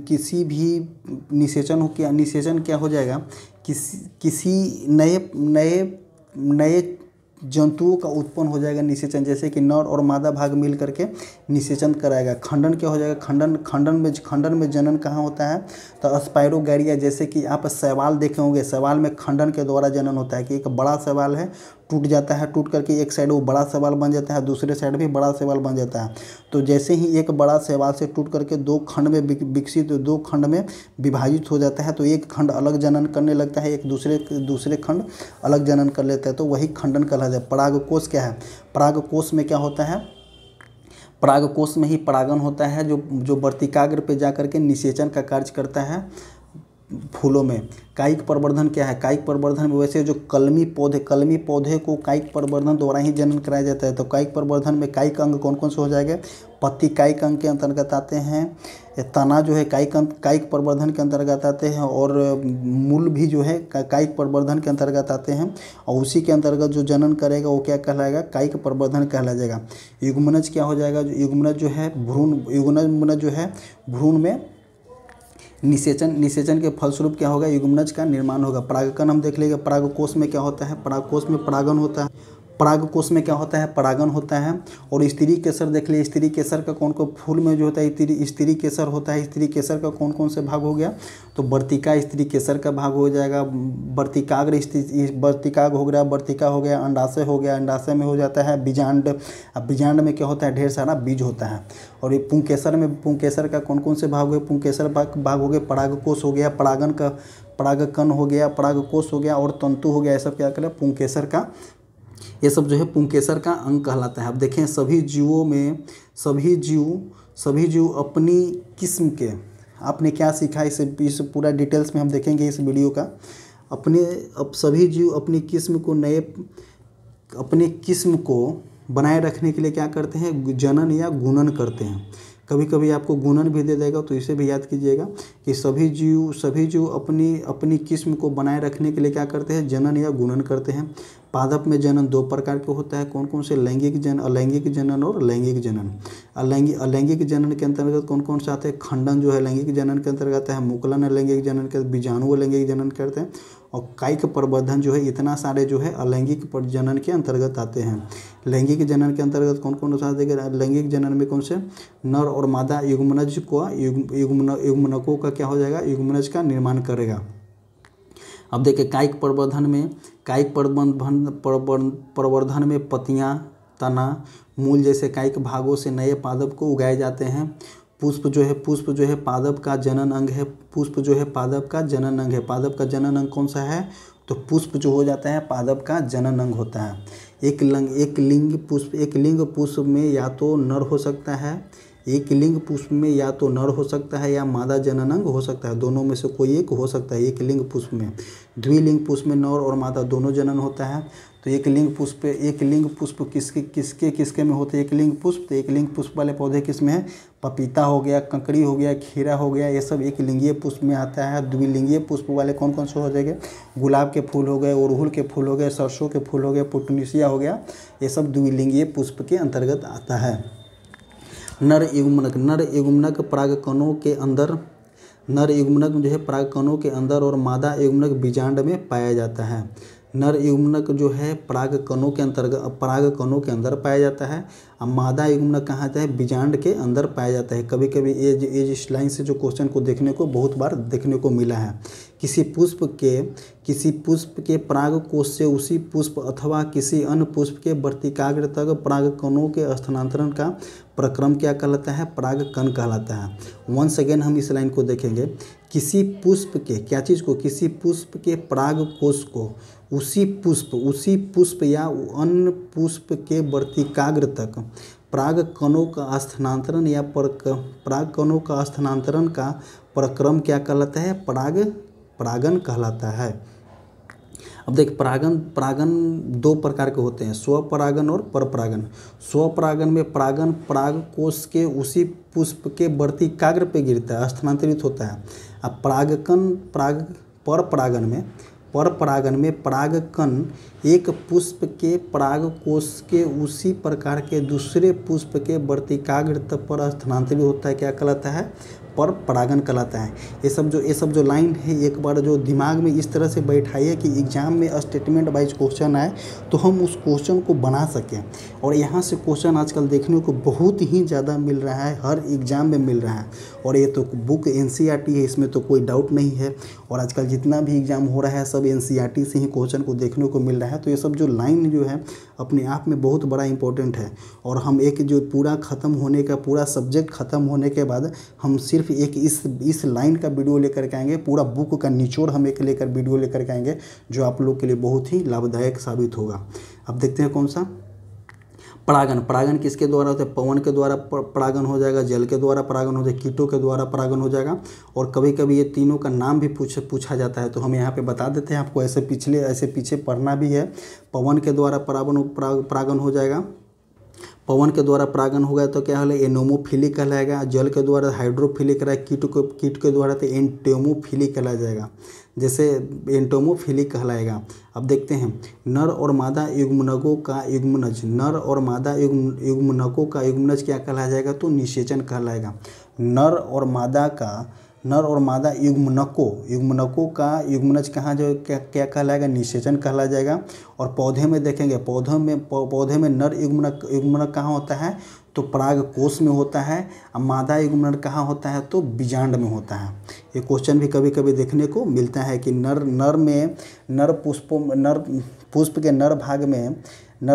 किसी भी निषेचन क्या हो जाएगा, किसी नए जंतुओं का उत्पन्न हो जाएगा निषेचन, जैसे कि नर और मादा भाग मिल करके निषेचन कराएगा। खंडन क्या हो जाएगा, खंडन में जनन कहाँ होता है, तो स्पाइरोगैरिया, जैसे कि आप शैवाल देखे होंगे, शैवाल में खंडन के द्वारा जनन होता है कि एक बड़ा शैवाल है, टूट जाता है, टूट करके एक साइड वो बड़ा शैवाल बन जाता है, दूसरे साइड भी बड़ा शैवाल बन जाता है। तो जैसे ही एक बड़ा शैवाल से टूट करके दो खंड में विकसित, दो खंड में विभाजित हो जाता है, तो एक खंड अलग जनन करने लगता है, एक दूसरे खंड अलग जनन कर लेता है, तो वही खंडन कहलाता है। परागकोश क्या है, परागकोश में क्या होता है, परागकोश में ही परागन होता है, जो वर्तिकाग्र पे जा करके निषेचन का कार्य करता है फूलों में। कायिक प्रवर्धन क्या है, कायिक प्रवर्धन में वैसे जो कलमी पौधे को कायिक प्रवर्धन द्वारा ही जनन कराया जाता है। तो कायिक प्रवर्धन में कायिक अंग कौन कौन से हो जाएंगे, पत्ती कायिक अंग के अंतर्गत आते हैं, तना जो है कायिक प्रवर्धन के अंतर्गत आते हैं, और मूल भी जो है कायिक प्रवर्धन के अंतर्गत आते हैं, और उसी के अंतर्गत जो जनन करेगा वो क्या कहलाएगा, कायिक प्रवर्धन कहलाया जाएगा। युग्मनज क्या हो जाएगा, युग्मनज जो है युग्मनज जो है भ्रूण में निषेचन के फलस्वरूप क्या होगा, युग्मनज का निर्माण होगा। परागकण हम देख लेंगे, परागकोश में क्या होता है, परागकोश में परागन होता है, परागकोश में क्या होता है, परागन होता है। और स्त्री केसर देख लिए, स्त्री केसर का कौन कौन फूल में जो होता है स्त्री केसर होता है। स्त्री केसर का कौन कौन से भाग हो गया, तो वर्तिका स्त्री केसर का भाग हो जाएगा, वर्तिकाग्र वर्तिकाग्र हो गया, वर्तिका हो गया, अंडाशय हो गया, अंडाशय में हो जाता है बीजांड। अब बीजांड में क्या होता है, ढेर सारा बीज होता है। और ये पुंकेसर का कौन कौन से भाग हुए, पुंकेसर भाग हो गए, परागकोश हो गया, परागकण हो गया, परागकोश हो गया, और तंतु हो गया। ये सब क्या कहलाता है, पुंकेसर का, ये सब जो है पुंकेसर का अंग कहलाता है। अब देखें सभी जीव अपनी किस्म के, आपने क्या सीखा इस पूरा डिटेल्स में हम देखेंगे इस वीडियो का। अब सभी जीव अपनी किस्म को बनाए रखने के लिए क्या करते हैं, जनन या गुणन करते हैं। कभी कभी आपको गुणन भी दे देगा, तो इसे भी याद कीजिएगा कि सभी जीव अपनी किस्म को बनाए रखने के लिए क्या करते हैं, जनन या गुणन करते हैं। पादप में जनन दो प्रकार के होता है, कौन कौन से, लैंगिक जनन, अलैंगिक जनन और लैंगिक जनन। अलैंगिक जनन के अंतर्गत कौन कौन से आते हैं, खंडन जो है लैंगिक जनन के अंतर्गत है, मुकुलन अलैंगिक जनन के, बीजाणु अलैंगिक जनन करते हैं, और कायिक प्रवर्धन जो है, इतना सारे जो है अलैंगिक जनन के अंतर्गत आते हैं। लैंगिक जनन के अंतर्गत कौन कौन सा देगा, लैंगिक जनन में कौन से, नर और मादा युग्मनकों का क्या हो जाएगा, युग्मनज का निर्माण करेगा। अब देखिए कायिक प्रवर्धन में पत्तियां, तना, मूल जैसे कायिक भागों से नए पादप को उगाए जाते हैं। पुष्प जो है पादप का जनन अंग है, पादप का जनन अंग कौन सा है, तो पुष्प जो हो जाता है पादप का जनन अंग होता है। एक लिंग पुष्प में या तो नर हो सकता है, एक लिंग पुष्प में या तो नर हो सकता है या मादा जनन अंग हो सकता है, दोनों में से कोई एक हो सकता है। एक लिंग पुष्प में, द्विलिंग पुष्प में नर और मादा दोनों जनन होता है। तो एक लिंग पुष्प किसके में होते हैं, एक लिंग पुष्प, तो एक लिंग पुष्प वाले पौधे किसमें है, पपीता हो गया, ककड़ी हो गया, खीरा हो गया, ये सब एक लिंगीय पुष्प में आता है। द्विलिंगीय पुष्प वाले कौन कौन से हो जाएंगे, गुलाब के फूल हो गए, अड़हुल के फूल हो गए, सरसों के फूल हो गए, पुटनीसिया हो गया, ये सब द्विलिंगीय पुष्प के अंतर्गत आता है। नर युग्मनक परागकणों के अंदर, नर युग्मनक जो है परागकणों के अंदर, और मादा युग्मनक बीजांड में पाया जाता है। नर युग्मनक जो है परागकणों के अंदर पाया जाता है, और मादा युग्मनक कहाँ आता है, बीजांड के अंदर पाया जाता है। कभी कभी इस लाइन से जो क्वेश्चन को देखने को बहुत बार देखने को मिला है। किसी पुष्प के परागकोश से उसी पुष्प अथवा किसी अन्य पुष्प के वर्तिकाग्र तक परागकणों के स्थानांतरण का प्रक्रम क्या कहलाता है, परागकण कहलाता है। वंस अगेन हम इस लाइन को देखेंगे, किसी पुष्प के क्या चीज़ को, किसी पुष्प के परागकोश को उसी पुष्प या अन्य पुष्प के वर्तिकाग्र तक परागकणों का स्थानांतरण या परागकणों का स्थानांतरण का प्रक्रम क्या कहलाता है, परागन कहलाता है। अब देख परागन दो प्रकार के होते हैं, स्वपरागन और परपरागन। स्वपरागन में परागकोश के उसी पुष्प के वर्तिकाग्र पे गिरता है, स्थानांतरित होता है। अब परपरागन में परागकण एक पुष्प के परागकोश के उसी प्रकार के दूसरे पुष्प के वर्तिकाग्र पर स्थानांतरित होता है, क्या कहलाता है, पर परागन कहलाता है। ये सब जो लाइन है एक बार जो दिमाग में इस तरह से बैठाइए कि एग्ज़ाम में स्टेटमेंट वाइज क्वेश्चन आए तो हम उस क्वेश्चन को बना सकें। और यहाँ से क्वेश्चन आजकल देखने को बहुत ही ज़्यादा मिल रहा है, हर एग्ज़ाम में मिल रहा है। और ये तो बुक NCERT है, इसमें तो कोई डाउट नहीं है। और आजकल जितना भी एग्ज़ाम हो रहा है सब NCERT से ही क्वेश्चन को देखने को मिल रहा है। तो ये सब जो लाइन जो है अपने आप में बहुत बड़ा इंपॉर्टेंट है। और हम एक जो पूरा ख़त्म होने का, पूरा सब्जेक्ट ख़त्म होने के बाद हम सिर्फ एक इस लाइन का वीडियो लेकर के आएंगे, पूरा बुक का निचोड़ हम एक लेकर वीडियो लेकर के आएंगे जो आप लोग के लिए बहुत ही लाभदायक साबित होगा। अब देखते हैं कौन सा। परागन किसके द्वारा होता है? पवन के द्वारा परागन हो जाएगा, जल के द्वारा परागन हो जाएगा, कीटों के द्वारा परागन हो जाएगा। और कभी कभी ये तीनों का नाम भी पूछा जाता है, तो हम यहाँ पे बता देते हैं आपको। ऐसे पीछे पढ़ना भी है। पवन के द्वारा परागन हो जाएगा। पवन के द्वारा परागन हो गया तो क्या है? एनोमोफिली कहलाएगा। जल के द्वारा हाइड्रोफिलिक रहा, कीट के द्वारा तो एंटोमोफिली कहला जाएगा, जैसे एंटोमोफिली कहलाएगा। अब देखते हैं नर और मादा युग्मनकों का युग्मनज। नर और मादा युग्मनकों का युग्मनज क्या कहलाया जाएगा? तो निषेचन कहलाएगा। नर और मादा युग्मनकों का युग्मनज कहाँ जो क्या कहलाएगा? निषेचन कहला जाएगा। और पौधे में देखेंगे, पौधे में नर युग्मनक कहाँ होता है? तो पराग कोश में होता है। और मादा युग्मनक कहाँ होता है? तो बीजांड में होता है। ये क्वेश्चन भी कभी कभी देखने को मिलता है कि नर पुष्प के नर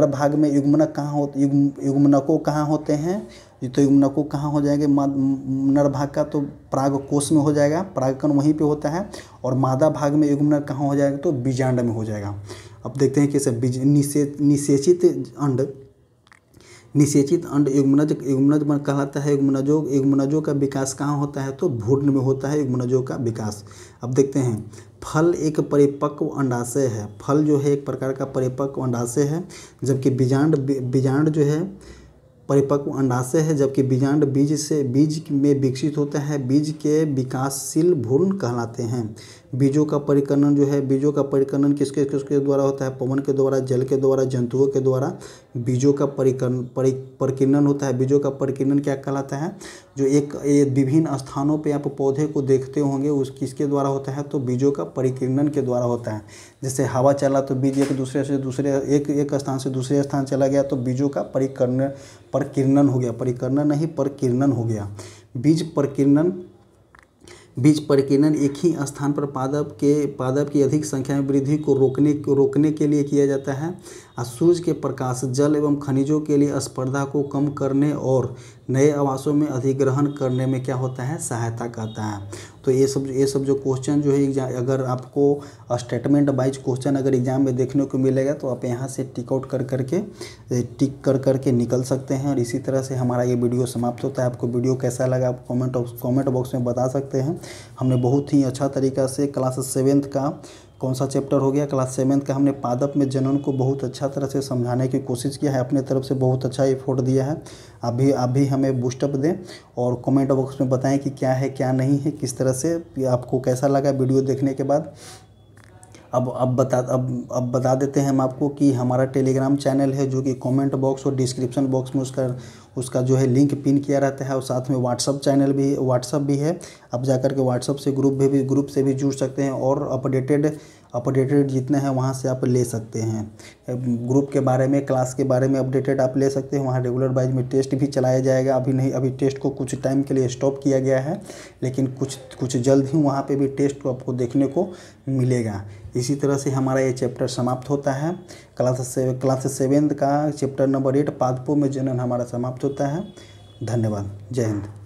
भाग में युग्मनक कहाँ युग्मनकों कहाँ होते हैं? तो युग्मनकों कहाँ हो जाएंगे? नर भाग का तो पराग कोश में हो जाएगा, परागकण वहीं पे होता है। और मादा भाग में युग्मनक कहाँ हो जाएगा? तो बीजांड में हो जाएगा। अब देखते हैं कैसे निषेचित अंड युग्मनज कहलाता है। युग्मनजों का विकास कहाँ होता है? तो भ्रूण में होता है युग्मनजों का विकास। अब देखते हैं फल एक परिपक्व अंडाशय है। फल जो है एक प्रकार का परिपक्व अंडाशय है, जबकि बीजांड जो है परिपक्व अंडाशय है, जबकि बीजांड बीज में विकसित होता है। बीज के विकासशील भ्रूण कहलाते हैं। बीजों का परिकर्णन किसके द्वारा होता है? पवन के द्वारा, जल के द्वारा, जंतुओं के द्वारा बीजों का परिकीर्णन होता है। बीजों का परिकीर्णन क्या कहलाता है? जो एक विभिन्न स्थानों पे आप पौधे को देखते होंगे, उस किसके द्वारा होता है? तो बीजों का परिकीर्णन के द्वारा होता है। जैसे हवा चला तो बीज एक स्थान से दूसरे स्थान चला गया तो बीजों का परिकीर्णन हो गया। परिकर्णन नहीं, परिकीर्णन हो गया। बीज परिकीर्णन एक ही स्थान पर पादप की अधिक संख्या में वृद्धि को रोकने के लिए किया जाता है। सूर्य के प्रकाश, जल एवं खनिजों के लिए स्पर्धा को कम करने और नए आवासों में अधिग्रहण करने में क्या होता है? सहायता करता है। तो ये सब जो क्वेश्चन जो है, अगर आपको स्टेटमेंट वाइज क्वेश्चन अगर एग्जाम में देखने को मिलेगा तो आप यहाँ से टिक करके निकल सकते हैं। और इसी तरह से हमारा ये वीडियो समाप्त होता है। आपको वीडियो कैसा लगा आप कमेंट बॉक्स में बता सकते हैं। हमने बहुत ही अच्छा तरीका से क्लास 7th का कौन सा चैप्टर हो गया? क्लास 7th का हमने पादप में जनन को बहुत अच्छा तरह से समझाने की कोशिश किया है। अपने तरफ से बहुत अच्छा एफर्ट दिया है। आप भी हमें बूस्टअप दें और कमेंट बॉक्स में बताएं कि क्या है क्या नहीं है, किस तरह से आपको कैसा लगा वीडियो देखने के बाद। अब बता देते हैं हम आपको कि हमारा टेलीग्राम चैनल है जो कि कमेंट बॉक्स और डिस्क्रिप्शन बॉक्स में उसका जो है लिंक पिन किया रहता है। और साथ में व्हाट्सअप भी है। आप जाकर के व्हाट्सअप से ग्रुप से भी जुड़ सकते हैं और अपडेटेड जितने हैं वहाँ से आप ले सकते हैं। ग्रुप के बारे में, क्लास के बारे में अपडेटेड आप ले सकते हैं। वहाँ रेगुलर वाइज में टेस्ट भी चलाया जाएगा। अभी टेस्ट को कुछ टाइम के लिए स्टॉप किया गया है, लेकिन कुछ जल्द ही वहाँ पे भी टेस्ट को आपको देखने को मिलेगा। इसी तरह से हमारा ये चैप्टर समाप्त होता है। क्लास 7 का चैप्टर नंबर 8 पादपों में जनन हमारा समाप्त होता है। धन्यवाद। जय हिंद।